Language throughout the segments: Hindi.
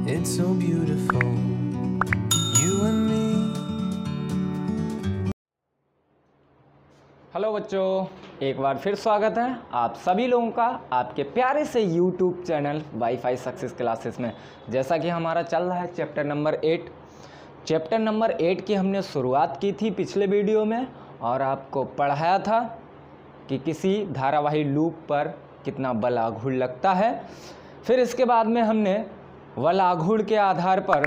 It's so beautiful, you and me. Hello बच्चों, एक बार फिर स्वागत है आप सभी लोगों का आपके प्यारे से YouTube channel wifi success classes में। जैसा कि हमारा चल रहा है चैप्टर नंबर 8। चैप्टर नंबर 8 की हमने शुरुआत की थी पिछले वीडियो में और आपको पढ़ाया था कि किसी धारावाही लूप पर कितना बल आघूर्ण लगता है। फिर इसके बाद में हमने बल आघूर्ण के आधार पर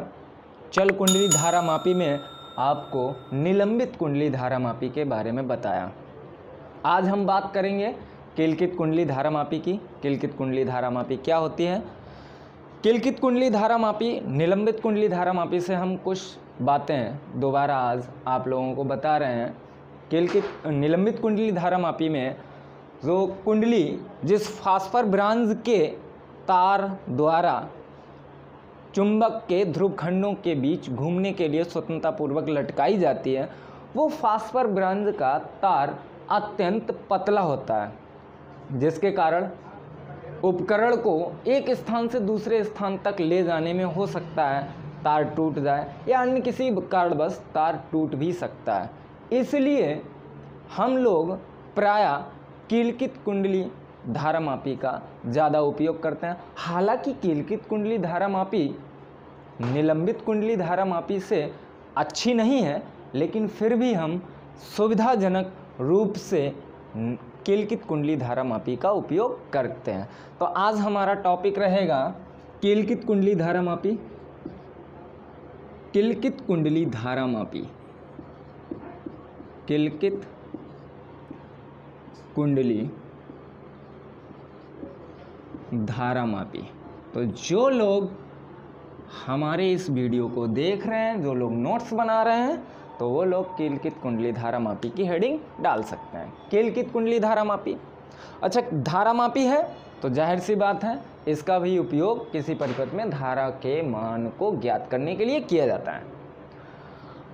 चल कुंडली धारामापी में आपको निलंबित कुंडली धारामापी के बारे में बताया। आज हम बात करेंगे किलकित कुंडली धारामापी की। किलकित कुंडली धारामापी क्या होती है? किलकित कुंडली धारामापी निलंबित कुंडली धारामापी से हम कुछ बातें दोबारा आज आप लोगों को बता रहे हैं। किलकित निलंबित कुंडली धारामापी में जो कुंडली जिस फास्फर ब्रांज के तार द्वारा चुंबक के ध्रुव खंडों के बीच घूमने के लिए स्वतंत्रतापूर्वक लटकाई जाती है, वो फास्फर ब्रांज का तार अत्यंत पतला होता है, जिसके कारण उपकरण को एक स्थान से दूसरे स्थान तक ले जाने में हो सकता है तार टूट जाए या अन्य किसी कारणवश तार टूट भी सकता है। इसलिए हम लोग प्रायः किलकित कुंडली धारामापी का ज़्यादा उपयोग करते हैं। हालांकि किलकित कुंडली धारामापी निलंबित कुंडली धारामापी से अच्छी नहीं है, लेकिन फिर भी हम सुविधाजनक रूप से किलकित कुंडली धारामापी का उपयोग करते हैं। तो आज हमारा टॉपिक रहेगा किलकित कुंडली धारामापी। किलकित कुंडली धारामापी, किलकित कुंडली धारामापी। तो जो लोग हमारे इस वीडियो को देख रहे हैं, जो लोग नोट्स बना रहे हैं, तो वो लोग किलकित कुंडली धारामापी की हेडिंग डाल सकते हैं। किलकित कुंडली धारामापी, अच्छा धारामापी है तो जाहिर सी बात है इसका भी उपयोग किसी परिपथ में धारा के मान को ज्ञात करने के लिए किया जाता है।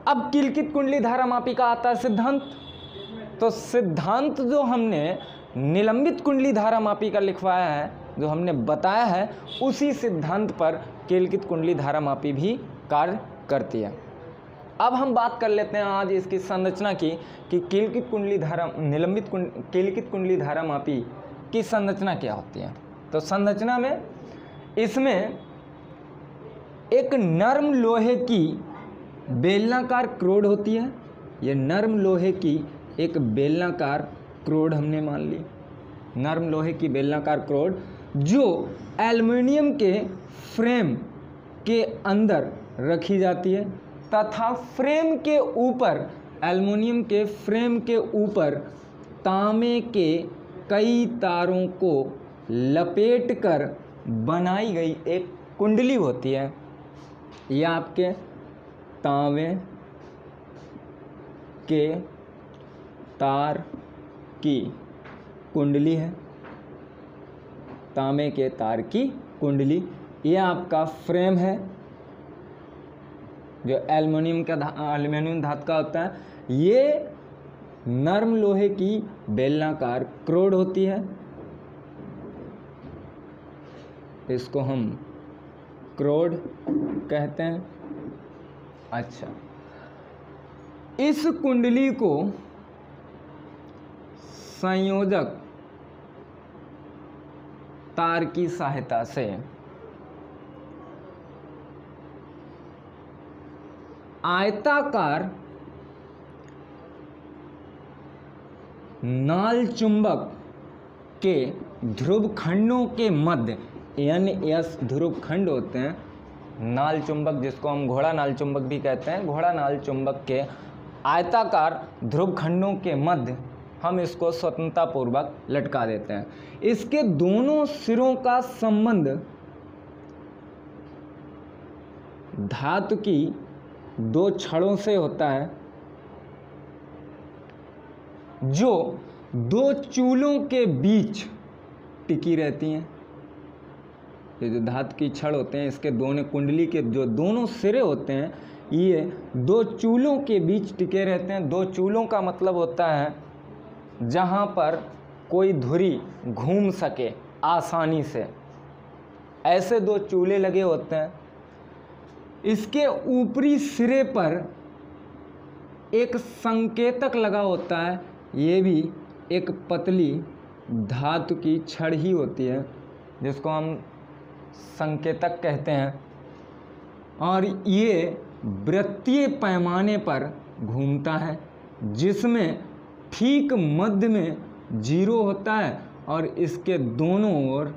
अब किलकित कुंडली धारामापी का आता है सिद्धांत। तो सिद्धांत जो हमने निलंबित कुंडली धारामापी का लिखवाया है, जो हमने बताया है, उसी सिद्धांत पर किलकित कुंडली धारामापी भी कार्य करती है। अब हम बात कर लेते हैं आज इसकी संरचना की कि किलकित कुंडली धारामापी की संरचना क्या होती है। तो संरचना में इसमें एक नर्म लोहे की बेलनाकार क्रोड होती है। ये नर्म लोहे की एक बेलनाकार क्रोड हमने मान ली, नर्म लोहे की बेलनाकार क्रोड जो एल्युमिनियम के फ्रेम के अंदर रखी जाती है तथा फ्रेम के ऊपर, एल्युमिनियम के फ्रेम के ऊपर तांबे के कई तारों को लपेटकर बनाई गई एक कुंडली होती है। यह आपके तांबे के तार की कुंडली है, तांबे के तार की कुंडली। यह आपका फ्रेम है जो एल्युमिनियम धातु का होता है। ये नर्म लोहे की बेलनाकार क्रोड होती है, इसको हम क्रोड कहते हैं। अच्छा, इस कुंडली को संयोजक तार की सहायता से आयताकार नाल चुंबक के ध्रुव खंडों के मध्य, NS ध्रुव खंड होते हैं, नाल चुंबक जिसको हम घोड़ा नाल चुंबक भी कहते हैं, घोड़ा नाल चुंबक के आयताकार ध्रुव खंडों के मध्य हम इसको स्वतंत्रतापूर्वक लटका देते हैं। इसके दोनों सिरों का संबंध धातु की दो छड़ों से होता है जो दो चूलों के बीच टिकी रहती हैं। ये जो धातु की छड़ होते हैं, इसके दोनों कुंडली के जो दोनों सिरे होते हैं, ये दो चूलों के बीच टिके रहते हैं। दो चूलों का मतलब होता है जहाँ पर कोई धुरी घूम सके आसानी से, ऐसे दो चूल्हे लगे होते हैं इसके ऊपरी सिरे पर एक संकेतक लगा होता है, ये भी एक पतली धातु की छड़ ही होती है जिसको हम संकेतक कहते हैं, और ये वृत्तीय पैमाने पर घूमता है जिसमें ठीक मध्य में 0 होता है और इसके दोनों ओर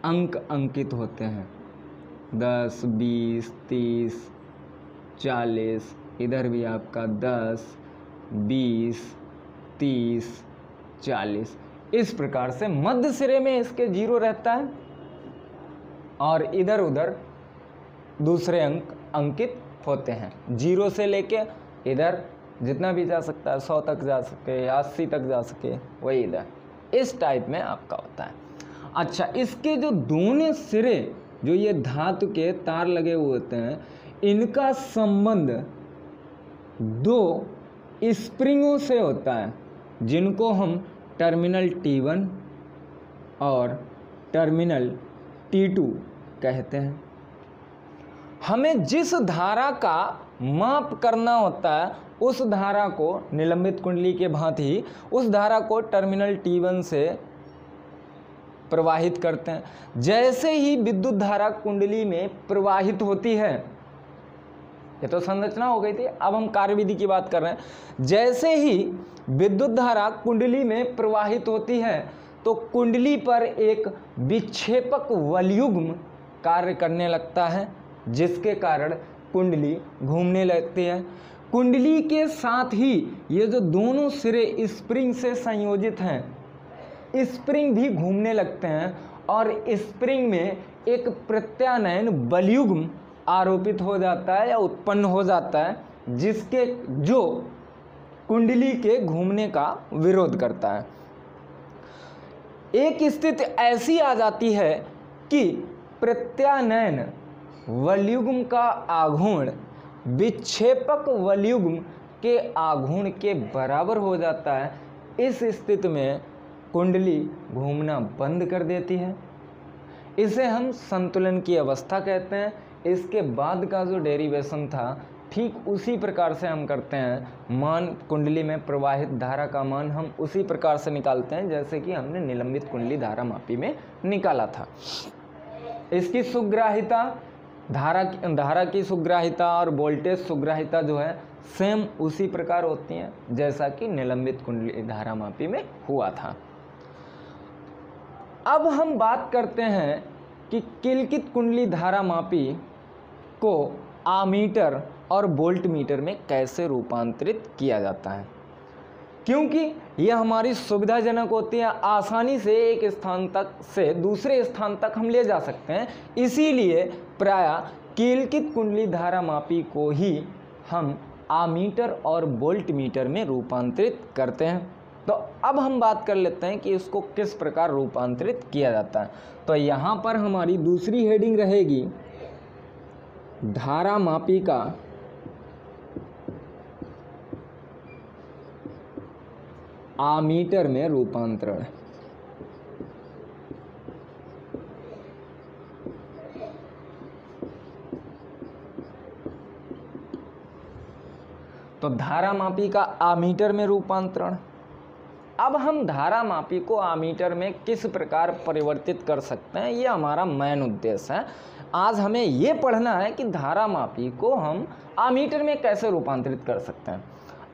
अंक अंकित होते हैं, 10, 20, 30, 40, इधर भी आपका 10, 20, 30, 40। इस प्रकार से मध्य सिरे में इसके 0 रहता है और इधर उधर दूसरे अंक अंकित होते हैं। 0 से लेके इधर जितना भी जा सकता है, 100 तक जा सके या 80 तक जा सके, वही इधर इस टाइप में आपका होता है। अच्छा, इसके जो दोनों सिरे जो ये धातु के तार लगे हुए होते हैं, इनका संबंध 2 स्प्रिंगों से होता है जिनको हम टर्मिनल T1 और टर्मिनल T2 कहते हैं। हमें जिस धारा का माप करना होता है उस धारा को निलंबित कुंडली के भांति उस धारा को टर्मिनल T1 से प्रवाहित करते हैं। जैसे ही विद्युत धारा कुंडली में प्रवाहित होती है, ये तो संरचना हो गई थी, अब हम कार्यविधि की बात कर रहे हैं। जैसे ही विद्युत धारा कुंडली में प्रवाहित होती है तो कुंडली पर एक विक्षेपक वलयुग्म कार्य करने लगता है जिसके कारण कुंडली घूमने लगती है। कुंडली के साथ ही ये जो दोनों सिरे स्प्रिंग से संयोजित हैं, स्प्रिंग भी घूमने लगते हैं और स्प्रिंग में एक प्रत्यानयन बलयुग्म आरोपित हो जाता है या उत्पन्न हो जाता है जिसके जो कुंडली के घूमने का विरोध करता है। एक स्थिति ऐसी आ जाती है कि प्रत्यानयन वलयुग्म का आघूर्ण विक्षेपक वलयुग्म के आघूर्ण के बराबर हो जाता है। इस स्थिति में कुंडली घूमना बंद कर देती है। इसे हम संतुलन की अवस्था कहते हैं। इसके बाद का जो डेरिवेशन था ठीक उसी प्रकार से हम करते हैं। मान कुंडली में प्रवाहित धारा का मान हम उसी प्रकार से निकालते हैं जैसे कि हमने निलंबित कुंडली धारा मापी में निकाला था। इसकी सुग्राहिता धारा की सुग्राहिता और वोल्टेज सुग्राहिता जो है सेम उसी प्रकार होती हैं जैसा कि निलंबित कुंडली धारा मापी में हुआ था। अब हम बात करते हैं कि किलकित कुंडली धारा मापी को आमीटर और वोल्टमीटर में कैसे रूपांतरित किया जाता है, क्योंकि यह हमारी सुविधाजनक होती है। आसानी से एक स्थान तक से दूसरे स्थान तक हम ले जा सकते हैं, इसीलिए प्रायः किलकित कुंडली धारा मापी को ही हम आमीटर और वोल्टमीटर में रूपांतरित करते हैं। तो अब हम बात कर लेते हैं कि इसको किस प्रकार रूपांतरित किया जाता है। तो यहाँ पर हमारी दूसरी हेडिंग रहेगी धारा मापी का आमीटर में रूपांतरण। तो धारा मापी का आमीटर में रूपांतरण। अब हम धारा मापी को आमीटर में किस प्रकार परिवर्तित कर सकते हैं, ये हमारा मेन उद्देश्य है। आज हमें ये पढ़ना है कि धारा मापी को हम आमीटर में कैसे रूपांतरित कर सकते हैं।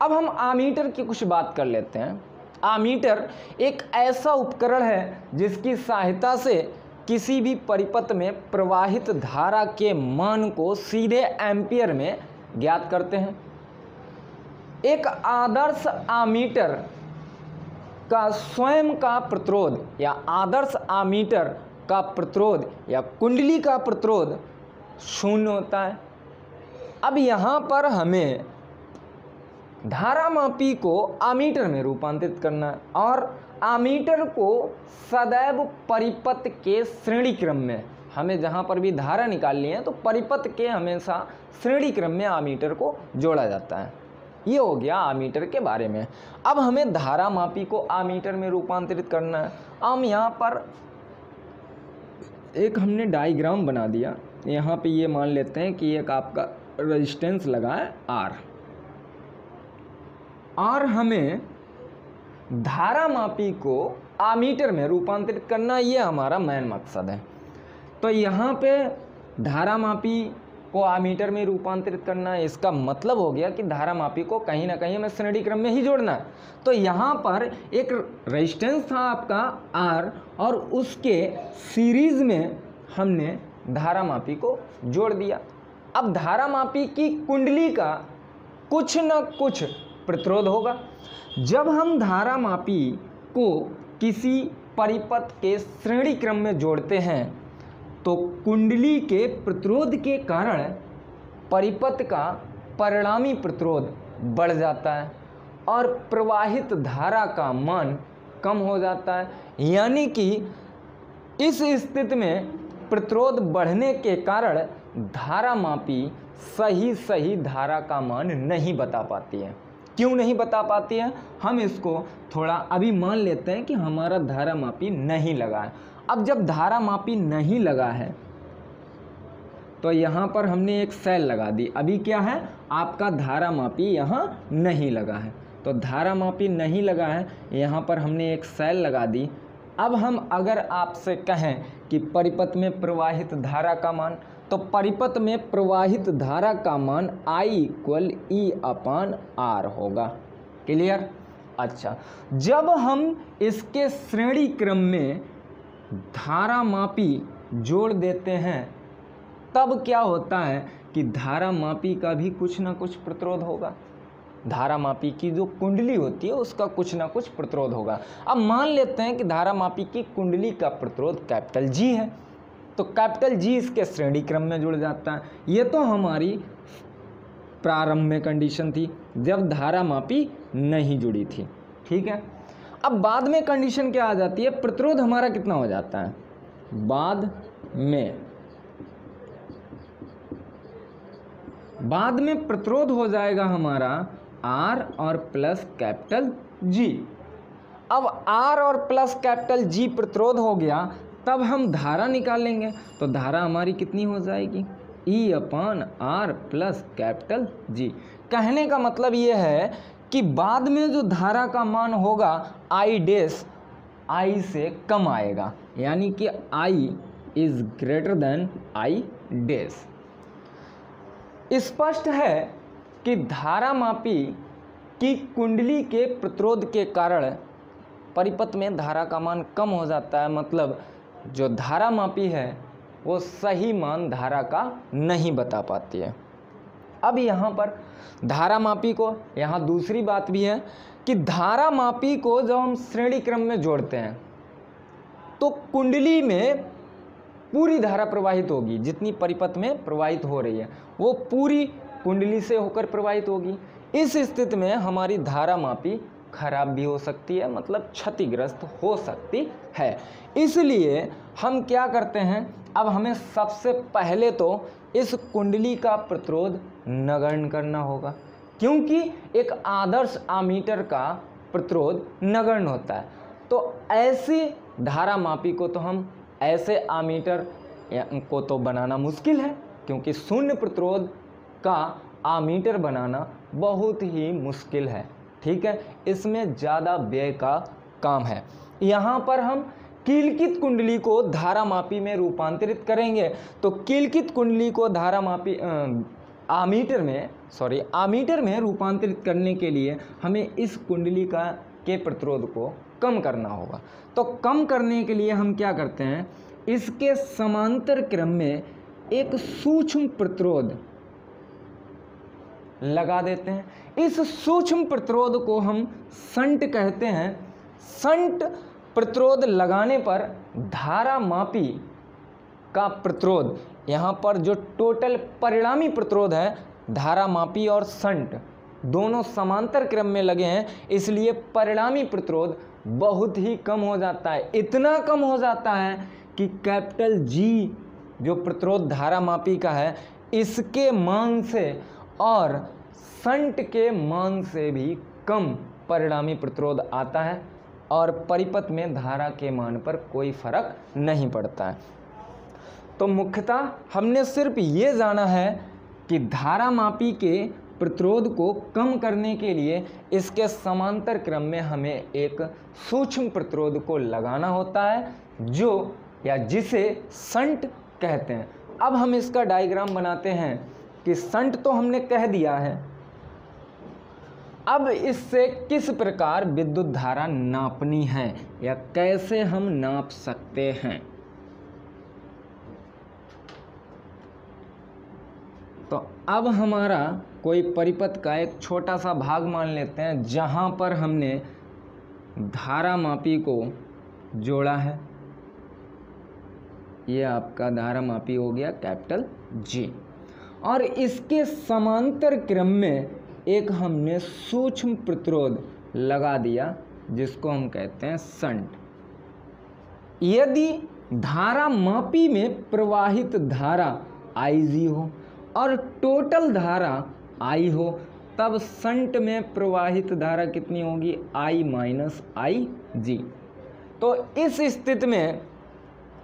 अब हम आमीटर की कुछ बात कर लेते हैं। आमीटर एक ऐसा उपकरण है जिसकी सहायता से किसी भी परिपथ में प्रवाहित धारा के मान को सीधे एम्पियर में ज्ञात करते हैं। एक आदर्श आमीटर का स्वयं का प्रतिरोध या आदर्श आमीटर का प्रतिरोध या कुंडली का प्रतिरोध 0 होता है। अब यहाँ पर हमें धारा मापी को आमीटर में रूपांतरित करना है और आमीटर को सदैव परिपथ के श्रेणी क्रम में, हमें जहाँ पर भी धारा निकालनी है तो परिपथ के हमेशा श्रेणी क्रम में आमीटर को जोड़ा जाता है। ये हो गया आमीटर के बारे में। अब हमें धारा मापी को आमीटर में रूपांतरित करना है। हम यहाँ पर एक हमने डायग्राम बना दिया यहाँ पे ये मान लेते हैं कि एक आपका रेजिस्टेंस लगा है R, और हमें धारा मापी को आमीटर में रूपांतरित करना, ये हमारा मेन मकसद है। तो यहाँ पे धारा मापी को आमीटर में रूपांतरित करना, इसका मतलब हो गया कि धारा मापी को कहीं ना कहीं हमें श्रेणी क्रम में ही जोड़ना है। तो यहाँ पर एक रेजिस्टेंस था आपका R, और उसके सीरीज में हमने धारा मापी को जोड़ दिया। अब धारा मापी की कुंडली का कुछ न कुछ प्रतिरोध होगा। जब हम धारा मापी को किसी परिपथ के श्रेणी क्रम में जोड़ते हैं तो कुंडली के प्रतिरोध के कारण परिपथ का परिणामी प्रतिरोध बढ़ जाता है और प्रवाहित धारा का मान कम हो जाता है। यानी कि इस स्थिति में प्रतिरोध बढ़ने के कारण धारा मापी सही धारा का मान नहीं बता पाती है। क्यों नहीं बता पाती है, हम इसको थोड़ा अभी मान लेते हैं कि हमारा धारा मापी नहीं लगा है। अब जब धारा मापी नहीं लगा है तो यहाँ पर हमने एक सेल लगा दी। अभी क्या है, आपका धारा मापी यहाँ नहीं लगा है, तो धारा मापी नहीं लगा है, यहाँ पर हमने एक सेल लगा दी। अब हम अगर आपसे कहें कि परिपथ में प्रवाहित धारा का मान, तो परिपथ में प्रवाहित धारा का मान I = E/R होगा। क्लियर? अच्छा, जब हम इसके श्रेणी क्रम में धारा मापी जोड़ देते हैं तब क्या होता है कि धारा मापी का भी कुछ ना कुछ प्रतिरोध होगा। धारा मापी की जो कुंडली होती है उसका कुछ ना कुछ प्रतिरोध होगा। अब मान लेते हैं कि धारा मापी की कुंडली का प्रतिरोध G है, तो G इसके श्रेणी क्रम में जुड़ जाता है। ये तो हमारी प्रारंभ में कंडीशन थी जब धारा मापी नहीं जुड़ी थी। ठीक है, अब बाद में कंडीशन क्या आ जाती है, प्रतिरोध हमारा कितना हो जाता है, बाद में प्रतिरोध हो जाएगा हमारा R और प्लस G। अब R और प्लस G प्रतिरोध हो गया, तब हम धारा निकालेंगे, तो धारा हमारी कितनी हो जाएगी, E/R प्लस G। कहने का मतलब ये है कि बाद में जो धारा का मान होगा I से कम आएगा, यानी कि I > I'। स्पष्ट है कि धारा मापी की कुंडली के प्रतिरोध के कारण परिपथ में धारा का मान कम हो जाता है। मतलब जो धारा मापी है वो सही मान धारा का नहीं बता पाती है। अब यहाँ पर धारा मापी को, यहाँ दूसरी बात भी है कि धारा मापी को जब हम श्रेणी क्रम में जोड़ते हैं तो कुंडली में पूरी धारा प्रवाहित होगी, जितनी परिपथ में प्रवाहित हो रही है वो पूरी कुंडली से होकर प्रवाहित होगी। इस स्थिति में हमारी धारा मापी खराब भी हो सकती है, मतलब क्षतिग्रस्त हो सकती है। इसलिए हम क्या करते हैं, अब हमें सबसे पहले तो इस कुंडली का प्रतिरोध नगण्य करना होगा, क्योंकि एक आदर्श आमीटर का प्रतिरोध नगण्य होता है। तो ऐसी धारा मापी को तो हम, ऐसे आमीटर को तो बनाना मुश्किल है, क्योंकि शून्य प्रतिरोध का आमीटर बनाना बहुत ही मुश्किल है। ठीक है, इसमें ज़्यादा व्यय का काम है। यहाँ पर हम कीलकित कुंडली को धारा मापी में रूपांतरित करेंगे, तो कीलकित कुंडली को धारा मापी आमीटर में रूपांतरित करने के लिए हमें इस कुंडली के प्रतिरोध को कम करना होगा। तो कम करने के लिए हम क्या करते हैं, इसके समांतर क्रम में एक सूक्ष्म प्रतिरोध लगा देते हैं। इस सूक्ष्म प्रतिरोध को हम शंट कहते हैं। शंट प्रतिरोध लगाने पर धारा मापी का प्रतिरोध, यहाँ पर जो टोटल परिणामी प्रतिरोध है, धारा मापी और शंट दोनों समांतर क्रम में लगे हैं, इसलिए परिणामी प्रतिरोध बहुत ही कम हो जाता है। इतना कम हो जाता है कि G जो प्रतिरोध धारा मापी का है, इसके मान से और शंट के मान से भी कम परिणामी प्रतिरोध आता है और परिपथ में धारा के मान पर कोई फर्क नहीं पड़ता है। तो मुख्यतः हमने सिर्फ ये जाना है कि धारामापी के प्रतिरोध को कम करने के लिए इसके समांतर क्रम में हमें एक सूक्ष्म प्रतिरोध को लगाना होता है, जो या जिसे शंट कहते हैं। अब हम इसका डायग्राम बनाते हैं कि शंट तो हमने कह दिया है, अब इससे किस प्रकार विद्युत धारा नापनी है या कैसे हम नाप सकते हैं। तो अब हमारा कोई परिपथ का एक छोटा सा भाग मान लेते हैं जहां पर हमने धारामापी को जोड़ा है। ये आपका धारामापी हो गया कैपिटल G, और इसके समांतर क्रम में एक हमने सूक्ष्म प्रतिरोध लगा दिया जिसको हम कहते हैं शंट। यदि धारामापी में प्रवाहित धारा Ig हो और टोटल धारा I हो, तब शंट में प्रवाहित धारा कितनी होगी? I minus Ig। तो इस स्थिति में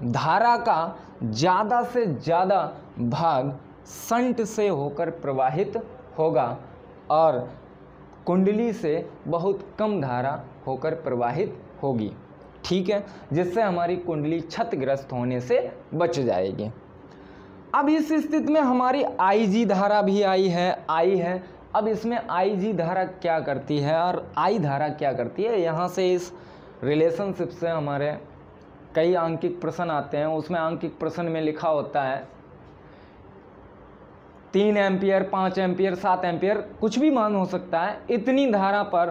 धारा का ज़्यादा से ज़्यादा भाग शंट से होकर प्रवाहित होगा और कुंडली से बहुत कम धारा होकर प्रवाहित होगी, ठीक है, जिससे हमारी कुंडली क्षतिग्रस्त होने से बच जाएगी। अब इस स्थिति में हमारी Ig धारा भी आई है। अब इसमें Ig धारा क्या करती है और I धारा क्या करती है, यहाँ से इस रिलेशनशिप से हमारे कई आंकिक प्रश्न आते हैं। उसमें आंकिक प्रश्न में लिखा होता है 3 एम्पियर, 5 एम्पियर, 7 एम्पियर, कुछ भी मान हो सकता है। इतनी धारा पर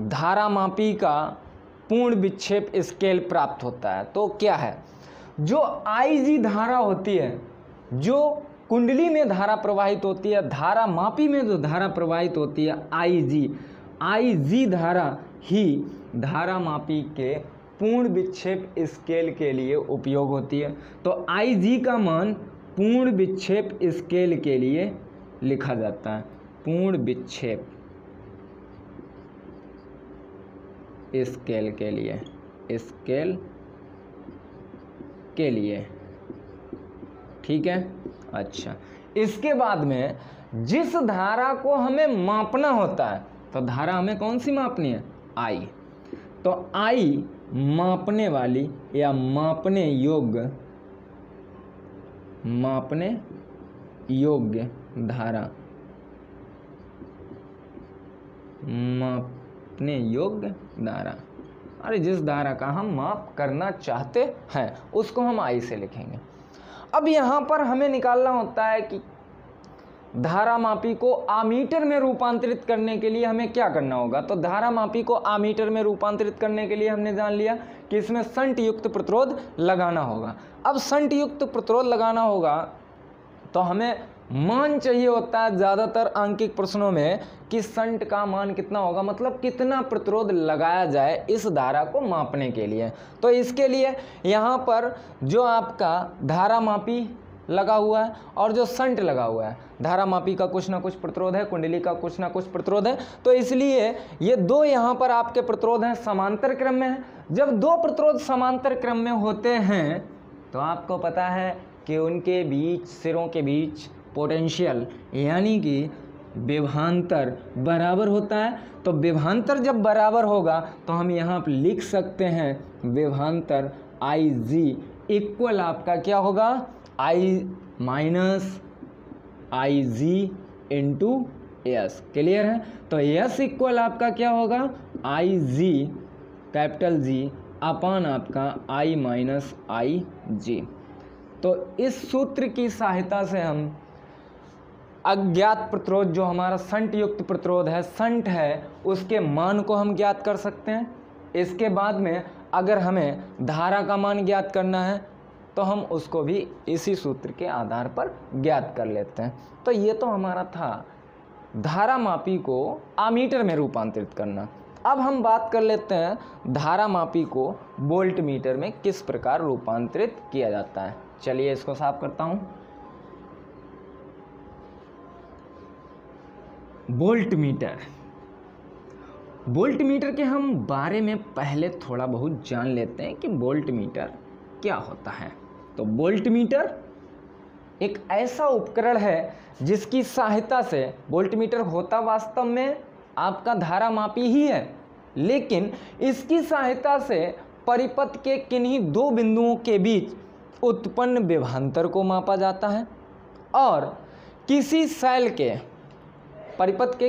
धारामापी का पूर्ण विक्षेप स्केल प्राप्त होता है। तो क्या है, जो Ig धारा होती है, जो कुंडली में धारा प्रवाहित होती है, धारामापी में जो धारा प्रवाहित होती है Ig धारा ही धारामापी के पूर्ण विक्षेप स्केल के लिए उपयोग होती है। तो Ig का मान पूर्ण विक्षेप स्केल के लिए लिखा जाता है, पूर्ण विक्षेप स्केल के लिए, ठीक है। अच्छा, इसके बाद में जिस धारा को हमें मापना होता है, तो धारा हमें कौन सी मापनी है? I। तो I मापने वाली या मापने योग्य धारा, मापने योग्य धारा, अरे जिस धारा का हम माप करना चाहते हैं उसको हम I से लिखेंगे। अब यहाँ पर हमें निकालना होता है कि धारामापी को आमीटर में रूपांतरित करने के लिए हमें क्या करना होगा। तो धारामापी को आमीटर में रूपांतरित करने के लिए हमने जान लिया कि इसमें शंट युक्त प्रतिरोध लगाना होगा। अब शंट युक्त प्रतिरोध लगाना होगा तो हमें मान चाहिए होता है ज़्यादातर आंकिक प्रश्नों में कि शंट का मान कितना होगा, मतलब कितना प्रतिरोध लगाया जाए इस धारा को मापने के लिए। तो इसके लिए यहाँ पर जो आपका धारामापी लगा हुआ है और जो शंट लगा हुआ है, धारामापी का कुछ ना कुछ प्रतिरोध है, कुंडली का कुछ ना कुछ प्रतिरोध है, तो इसलिए ये दो यहाँ पर आपके प्रतिरोध हैं समांतर क्रम में है। जब दो प्रतिरोध समांतर क्रम में होते हैं तो आपको पता है कि उनके बीच, सिरों के बीच पोटेंशियल यानी कि विभवांतर बराबर होता है। तो विभवांतर जब बराबर होगा तो हम यहाँ पर लिख सकते हैं विभवांतर Ig इक्वल आपका क्या होगा? I minus Ig into S. Clear है? तो एस इक्वल आपका क्या होगा? Ig कैपिटल G अपान आपका I माइनस Ig। तो इस सूत्र की सहायता से हम अज्ञात प्रतिरोध जो हमारा शंट युक्त प्रतिरोध है, शंट है, उसके मान को हम ज्ञात कर सकते हैं। इसके बाद में अगर हमें धारा का मान ज्ञात करना है तो हम उसको भी इसी सूत्र के आधार पर ज्ञात कर लेते हैं। तो ये तो हमारा था धारामापी को आमीटर में रूपांतरित करना। अब हम बात कर लेते हैं धारामापी को वोल्ट मीटर में किस प्रकार रूपांतरित किया जाता है। चलिए इसको साफ करता हूँ। वोल्ट मीटर के हम बारे में पहले थोड़ा बहुत जान लेते हैं कि वोल्ट मीटर क्या होता है। तो वोल्टमीटर एक ऐसा उपकरण है जिसकी सहायता से, वोल्टमीटर होता वास्तव में आपका धारा मापी ही है, लेकिन इसकी सहायता से परिपथ के किन्हीं दो बिंदुओं के बीच उत्पन्न विभवांतर को मापा जाता है और किसी शैल के परिपथ के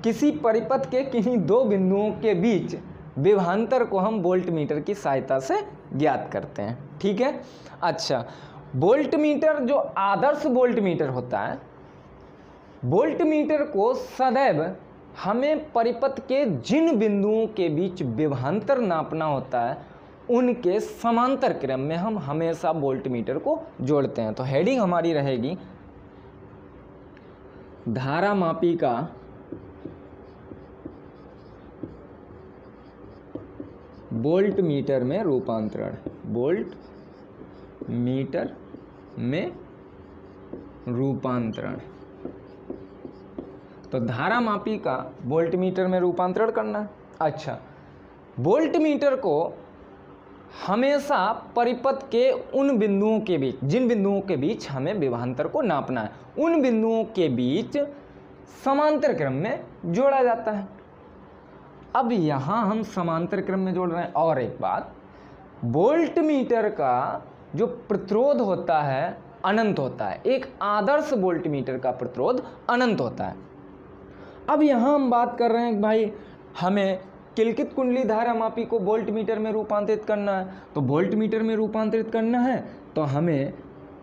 किसी परिपथ के किन्हीं दो बिंदुओं के बीच विभवांतर को हम वोल्टमीटर की सहायता से ज्ञात करते हैं। ठीक है। अच्छा, वोल्टमीटर जो आदर्श वोल्टमीटर होता है, वोल्टमीटर को सदैव हमें परिपथ के जिन बिंदुओं के बीच विभवांतर नापना होता है उनके समांतर क्रम में हम हमेशा वोल्टमीटर को जोड़ते हैं। तो हेडिंग हमारी रहेगी धारा मापी का वोल्टमीटर में रूपांतरण, वोल्टमीटर में रूपांतरण। तो धारा मापी का वोल्टमीटर में रूपांतरण करना है। अच्छा, वोल्टमीटर को हमेशा परिपथ के उन बिंदुओं के बीच, जिन बिंदुओं के बीच हमें विभवांतर को नापना है, उन बिंदुओं के बीच समांतर क्रम में जोड़ा जाता है। अब यहाँ हम समांतर क्रम में जोड़ रहे हैं। और एक बात, वोल्टमीटर का जो प्रतिरोध होता है अनंत होता है। एक आदर्श वोल्टमीटर का प्रतिरोध अनंत होता है। अब यहाँ हम बात कर रहे हैं भाई हमें किलकित कुंडली धारा मापी को वोल्टमीटर में रूपांतरित करना है। तो वोल्टमीटर में रूपांतरित करना है तो हमें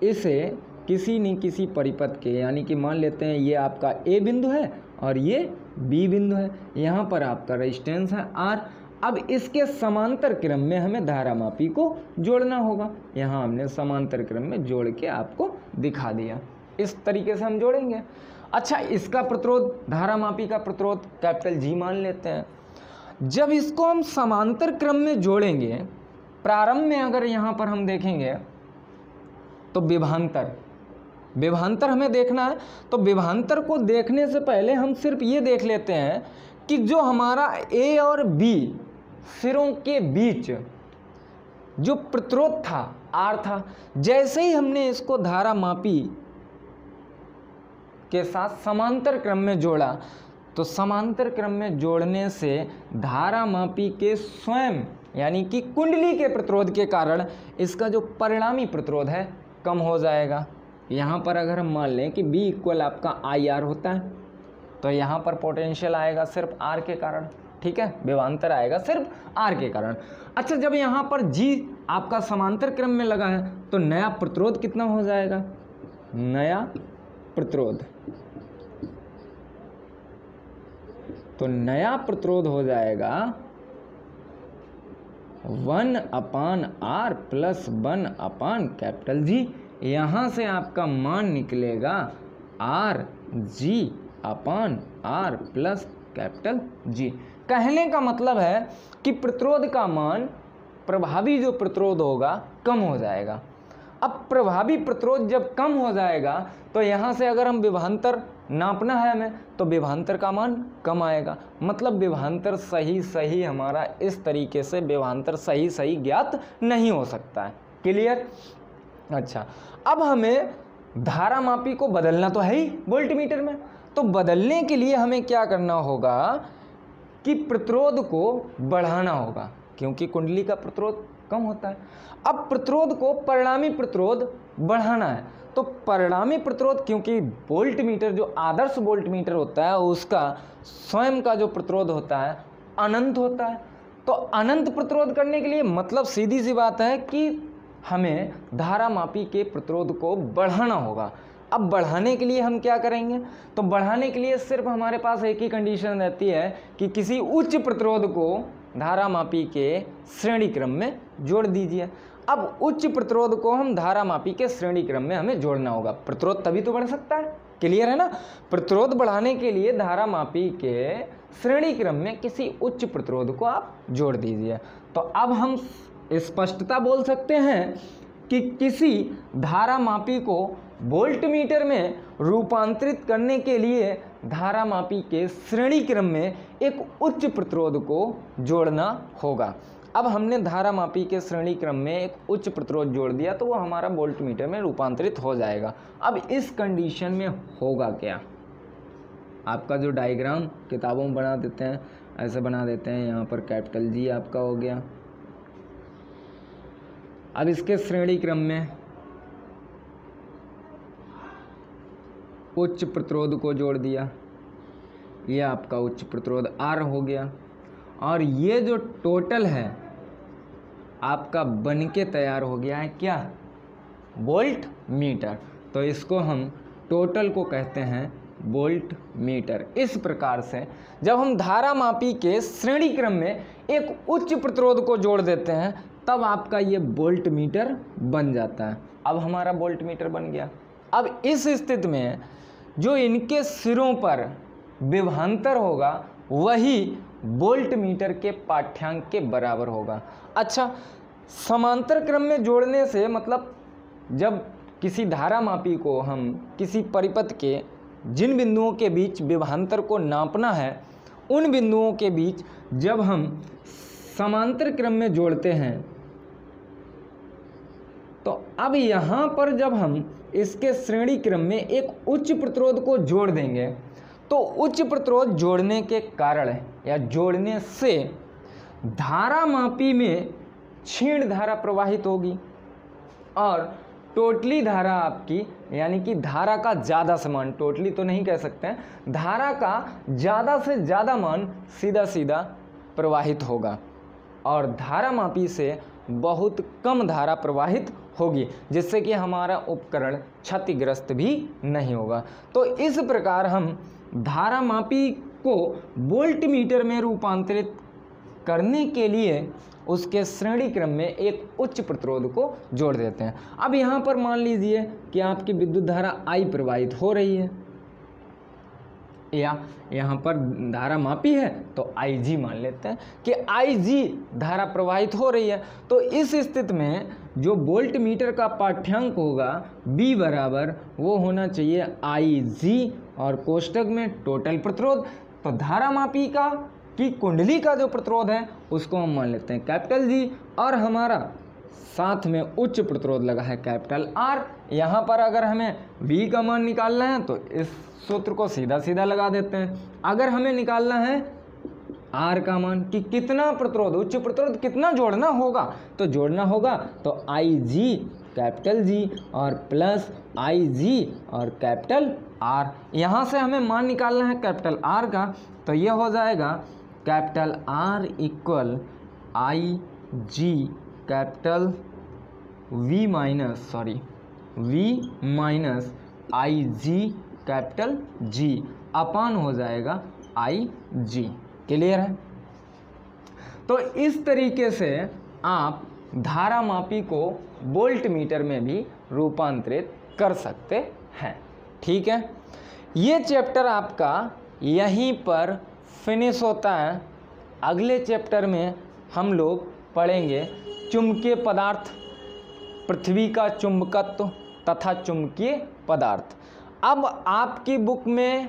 इसे किसी न किसी परिपथ के, यानी कि मान लेते हैं ये आपका ए बिंदु है और ये बी बिंदु है, यहाँ पर आपका रेजिस्टेंस है आर। अब इसके समांतर क्रम में हमें धारा मापी को जोड़ना होगा। यहाँ हमने समांतर क्रम में जोड़ के आपको दिखा दिया। इस तरीके से हम जोड़ेंगे। अच्छा, इसका प्रतिरोध, धारा मापी का प्रतिरोध कैपिटल जी मान लेते हैं। जब इसको हम समांतर क्रम में जोड़ेंगे, प्रारंभ में अगर यहाँ पर हम देखेंगे तो विभवांतर हमें देखना है। तो विभवांतर को देखने से पहले हम सिर्फ ये देख लेते हैं कि जो हमारा ए और बी सिरों के बीच जो प्रतिरोध था आर था, जैसे ही हमने इसको धारा मापी के साथ समांतर क्रम में जोड़ा तो समांतर क्रम में जोड़ने से धारा मापी के स्वयं, यानी कि कुंडली के प्रतिरोध के कारण इसका जो परिणामी प्रतिरोध है कम हो जाएगा। यहाँ पर अगर हम मान लें कि B इक्वल आपका आई आर होता है तो यहाँ पर पोटेंशियल आएगा सिर्फ R के कारण। ठीक है, विभवांतर आएगा सिर्फ R के कारण। अच्छा, जब यहाँ पर G आपका समांतर क्रम में लगा है तो नया प्रतिरोध कितना हो जाएगा? नया प्रतिरोध, तो नया प्रतिरोध हो जाएगा 1/R प्लस 1/कैपिटल G। यहाँ से आपका मान निकलेगा RG/R प्लस कैपिटल G। कहने का मतलब है कि प्रतिरोध का मान, प्रभावी जो प्रतिरोध होगा कम हो जाएगा। अब प्रभावी प्रतिरोध जब कम हो जाएगा तो यहाँ से अगर हम विभवांतर नापना है हमें तो विभवांतर का मान कम आएगा। मतलब विभवांतर सही हमारा इस तरीके से विभवांतर सही ज्ञात नहीं हो सकता है। क्लियर? अच्छा, अब हमें धारा मापी को बदलना तो है ही वोल्टमीटर में। तो बदलने के लिए हमें क्या करना होगा कि प्रतिरोध को बढ़ाना होगा, क्योंकि कुंडली का प्रतिरोध कम होता है। अब प्रतिरोध को, परिणामी प्रतिरोध बढ़ाना है तो परिणामी प्रतिरोध, क्योंकि वोल्टमीटर जो आदर्श वोल्टमीटर होता है उसका स्वयं का जो प्रतिरोध होता है अनंत होता है। तो अनंत प्रतिरोध करने के लिए मतलब सीधी सी बात है कि हमें धारा मापी के प्रतिरोध को बढ़ाना होगा। अब बढ़ाने के लिए हम क्या करेंगे? तो बढ़ाने के लिए सिर्फ हमारे पास एक ही कंडीशन रहती है कि किसी उच्च प्रतिरोध को धारा मापी के श्रेणी क्रम में जोड़ दीजिए। अब उच्च प्रतिरोध को हम धारा मापी के श्रेणी क्रम में हमें जोड़ना होगा, प्रतिरोध तभी तो बढ़ सकता है। क्लियर है ना? प्रतिरोध बढ़ाने के लिए धारा मापी के श्रेणी क्रम में किसी उच्च प्रतिरोध को आप जोड़ दीजिए। तो अब हम स्पष्टता बोल सकते हैं कि किसी धारा मापी को वोल्टमीटर में रूपांतरित करने के लिए धारा मापी के श्रेणी क्रम में एक उच्च प्रतिरोध को जोड़ना होगा। अब हमने धारा मापी के श्रेणी क्रम में एक उच्च प्रतिरोध जोड़ दिया तो वो हमारा वोल्ट मीटर में रूपांतरित हो जाएगा। अब इस कंडीशन में होगा क्या, आपका जो डायग्राम किताबों में बना देते हैं, ऐसे बना देते हैं, यहाँ पर कैपिटल जी आपका हो गया। अब इसके श्रेणी क्रम में उच्च प्रतिरोध को जोड़ दिया, ये आपका उच्च प्रतिरोध R हो गया, और ये जो टोटल है आपका बन के तैयार हो गया है क्या, वोल्ट मीटर। तो इसको हम टोटल को कहते हैं वोल्ट मीटर। इस प्रकार से जब हम धारा मापी के श्रेणी क्रम में एक उच्च प्रतिरोध को जोड़ देते हैं तब आपका ये वोल्ट मीटर बन जाता है। अब हमारा वोल्ट मीटर बन गया। अब इस स्थिति में जो इनके सिरों पर विभवांतर होगा वही वोल्ट मीटर के पाठ्यांक के बराबर होगा। अच्छा, समांतर क्रम में जोड़ने से मतलब जब किसी धारा मापी को हम किसी परिपथ के जिन बिंदुओं के बीच विभवांतर को नापना है उन बिंदुओं के बीच जब हम समांतर क्रम में जोड़ते हैं तो अब यहाँ पर जब हम इसके श्रेणी क्रम में एक उच्च प्रतिरोध को जोड़ देंगे तो उच्च प्रतिरोध जोड़ने के कारण या जोड़ने से धारा मापी में क्षीण धारा प्रवाहित होगी और टोटली धारा आपकी यानी कि धारा का ज़्यादा से मान, टोटली तो नहीं कह सकते हैं, धारा का ज़्यादा से ज़्यादा मान सीधा सीधा प्रवाहित होगा और धारा मापी से बहुत कम धारा प्रवाहित होगी जिससे कि हमारा उपकरण क्षतिग्रस्त भी नहीं होगा। तो इस प्रकार हम धारा मापी को वोल्ट मीटर में रूपांतरित करने के लिए उसके श्रेणी क्रम में एक उच्च प्रतिरोध को जोड़ देते हैं। अब यहाँ पर मान लीजिए कि आपकी विद्युत धारा I प्रवाहित हो रही है या यहाँ पर धारा मापी है तो IG मान लेते हैं कि IG धारा प्रवाहित हो रही है। तो इस स्थिति में जो वोल्ट मीटर का पाठ्यांक होगा B बराबर वो होना चाहिए IG और कोष्टक में टोटल प्रतिरोध। तो धारा मापी का कि कुंडली का जो प्रतिरोध है उसको हम मान लेते हैं कैपिटल G और हमारा साथ में उच्च प्रतिरोध लगा है कैपिटल R। यहाँ पर अगर हमें V का मान निकालना है तो इस सूत्र को सीधा सीधा लगा देते हैं। अगर हमें निकालना है R का मान कि कितना प्रतिरोध, उच्च प्रतिरोध कितना जोड़ना होगा, तो जोड़ना होगा तो IG कैपिटल G और प्लस IG और कैपिटल R। यहाँ से हमें मान निकालना है कैपिटल R का, तो यह हो जाएगा capital R equal IG capital V minus IG capital G अपान हो जाएगा IG। क्लियर है? तो इस तरीके से आप धारा मापी को वोल्ट मीटर में भी रूपांतरित कर सकते हैं। ठीक है, ये चैप्टर आपका यहीं पर फिनिश होता है। अगले चैप्टर में हम लोग पढ़ेंगे चुंबकीय पदार्थ, पृथ्वी का चुंबकत्व तथा चुंबकीय पदार्थ। अब आपकी बुक में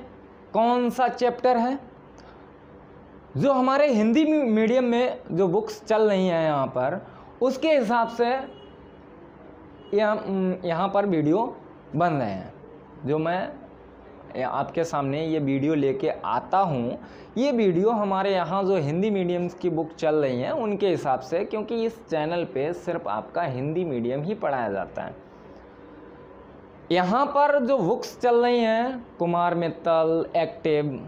कौन सा चैप्टर है? जो हमारे हिंदी मीडियम में जो बुक्स चल रही हैं यहाँ पर उसके हिसाब से यहाँ पर वीडियो बन रहे हैं। जो मैं आपके सामने ये वीडियो लेके आता हूँ, ये वीडियो हमारे यहाँ जो हिंदी मीडियम्स की बुक चल रही हैं उनके हिसाब से, क्योंकि इस चैनल पे सिर्फ आपका हिंदी मीडियम ही पढ़ाया जाता है। यहाँ पर जो बुक्स चल रही हैं कुमार मित्तल, एक्टिव,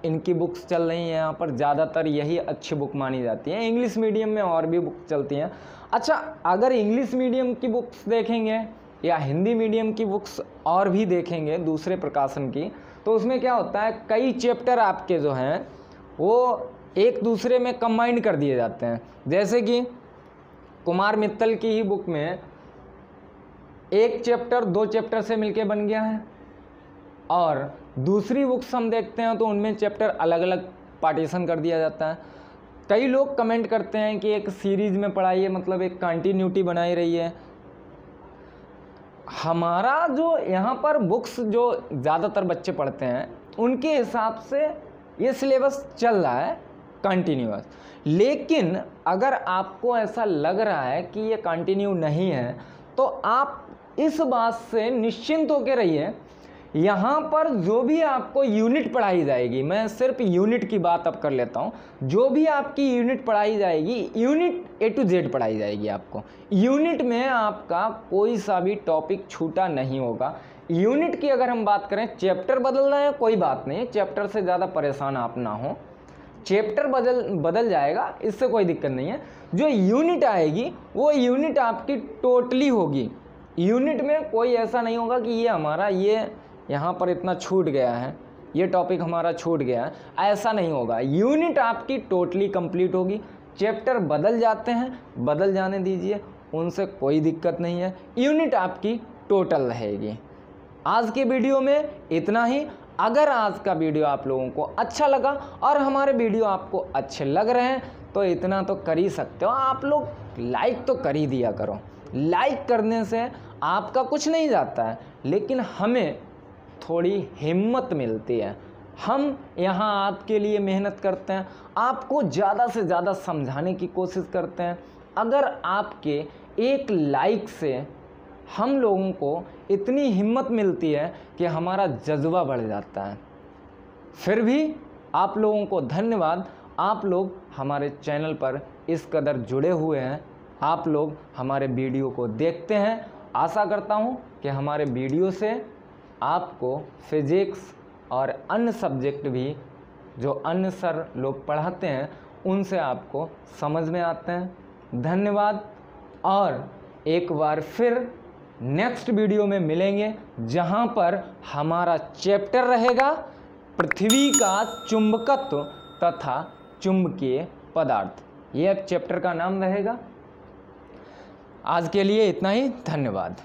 इनकी बुक्स चल रही हैं यहाँ पर, ज़्यादातर यही अच्छी बुक मानी जाती है। इंग्लिश मीडियम में और भी बुक चलती हैं। अच्छा, अगर इंग्लिश मीडियम की बुक्स देखेंगे या हिंदी मीडियम की बुक्स और भी देखेंगे दूसरे प्रकाशन की, तो उसमें क्या होता है, कई चैप्टर आपके जो हैं वो एक दूसरे में कंबाइन कर दिए जाते हैं। जैसे कि कुमार मित्तल की ही बुक में एक चैप्टर दो चैप्टर से मिलके बन गया है और दूसरी बुक्स हम देखते हैं तो उनमें चैप्टर अलग अलग पार्टीशन कर दिया जाता है। कई लोग कमेंट करते हैं कि एक सीरीज़ में पढ़ाइए, मतलब एक कंटिन्यूटी बनाई रही है। हमारा जो यहाँ पर बुक्स जो ज़्यादातर बच्चे पढ़ते हैं उनके हिसाब से ये सिलेबस चल रहा है कंटिन्यूअस। लेकिन अगर आपको ऐसा लग रहा है कि ये कंटिन्यू नहीं है तो आप इस बात से निश्चिंत होकर रहिए, यहाँ पर जो भी आपको यूनिट पढ़ाई जाएगी, मैं सिर्फ यूनिट की बात अब कर लेता हूँ, जो भी आपकी यूनिट पढ़ाई जाएगी यूनिट A to Z पढ़ाई जाएगी आपको। यूनिट में आपका कोई सा भी टॉपिक छूटा नहीं होगा। यूनिट की अगर हम बात करें, चैप्टर बदल रहे हैं कोई बात नहीं, चैप्टर से ज़्यादा परेशान आप ना हो, चैप्टर बदल जाएगा, इससे कोई दिक्कत नहीं है। जो यूनिट आएगी वो यूनिट आपकी टोटली होगी। यूनिट में कोई ऐसा नहीं होगा कि ये हमारा ये यहाँ पर इतना छूट गया है, ये टॉपिक हमारा छूट गया है, ऐसा नहीं होगा। यूनिट आपकी टोटली कंप्लीट होगी। चैप्टर बदल जाते हैं, बदल जाने दीजिए, उनसे कोई दिक्कत नहीं है, यूनिट आपकी टोटल रहेगी। आज के वीडियो में इतना ही। अगर आज का वीडियो आप लोगों को अच्छा लगा और हमारे वीडियो आपको अच्छे लग रहे हैं तो इतना तो कर ही सकते हो, आप लोग लाइक तो कर ही दिया करो। लाइक करने से आपका कुछ नहीं जाता है, लेकिन हमें थोड़ी हिम्मत मिलती है। हम यहाँ आपके लिए मेहनत करते हैं, आपको ज़्यादा से ज़्यादा समझाने की कोशिश करते हैं। अगर आपके एक लाइक से हम लोगों को इतनी हिम्मत मिलती है कि हमारा जज्बा बढ़ जाता है। फिर भी आप लोगों को धन्यवाद, आप लोग हमारे चैनल पर इस कदर जुड़े हुए हैं, आप लोग हमारे वीडियो को देखते हैं। आशा करता हूँ कि हमारे वीडियो से आपको फिजिक्स और अन्य सब्जेक्ट भी जो अन्य सर लोग पढ़ाते हैं उनसे आपको समझ में आते हैं। धन्यवाद, और एक बार फिर नेक्स्ट वीडियो में मिलेंगे जहां पर हमारा चैप्टर रहेगा पृथ्वी का चुंबकत्व तथा चुंबकीय पदार्थ। ये अब चैप्टर का नाम रहेगा। आज के लिए इतना ही, धन्यवाद।